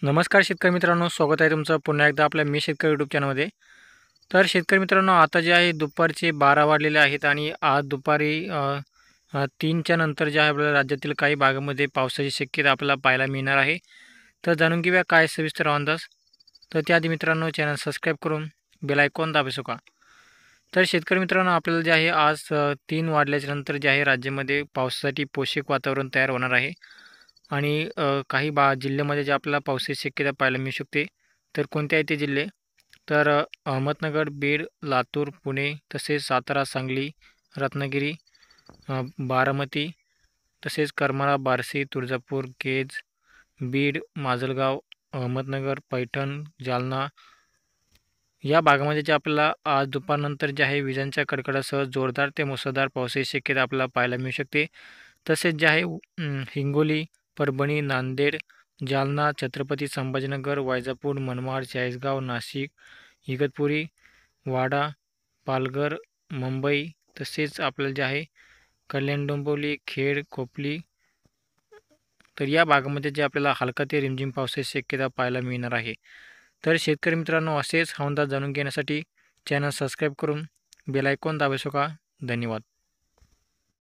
नमस्कार शेतकरी मित्रांनो, स्वागत आहे तुमचं पुन्हा एकदा आपल्या मी शेतकरी यूट्यूब चॅनलमध्ये. तर शेतकरी मित्रांनो, आता जे आहे दुपारचे 12 वाजलेले आहेत आणि आज दुपारी 3च्या नंतर जे आहे आपल्या राज्यातील काही भागामध्ये पावसाची शक्यता आपल्याला पाहायला मिळणार आहे. तर जाणून घेऊया काय सविस्तर अंदाज. तर त्याआधी मित्रांनो चॅनल सबस्क्राईब करून बेल आयकॉन दाबू का. तर शेतकरी मित्रांनो, आपल्याला जे आहे आज 3 वाजल्याच्या नंतर जे आहे राज्यामध्ये पावसासाठी पोषक वातावरण तयार होणार आहे. आणि काही जिल्ह्यामध्ये जे आपल्याला पावसाची शक्यता पाहायला मिळू शकते. तर कोणते आहेत ते जिल्हे? तर अहमदनगर, बीड, लातूर, पुणे, तसेच सातारा, सांगली, रत्नागिरी, बारामती, तसेच करमाळा, बार्शी, तुळजापूर, केज, बीड, माजलगाव, अहमदनगर, पैठण, जालना या भागामध्ये जे आपल्याला आज दुपारनंतर जे आहे विजांच्या कडकडासह जोरदार ते मुसळधार पावसाची शक्यता आपल्याला पाहायला मिळू शकते. तसेच जे आहे हिंगोली, परभणी, नांदेड, जालना, छत्रपती संभाजीनगर, वैजापूर, मनमाड, चाळीसगाव, नाशिक, इगतपुरी, वाडा, पालघर, मुंबई, तसेच आपल्याला जे आहे कल्याण, डोंबिवली, खेड, खोपली, तर या भागामध्ये जे आपल्याला हलका ते रिमझिम पावसाची शक्यता पाहायला मिळणार आहे. तर शेतकरी मित्रांनो, असेच हवामान जाणून घेण्यासाठी चॅनल सबस्क्राईब करून बेल आयकॉन दाबू का. धन्यवाद.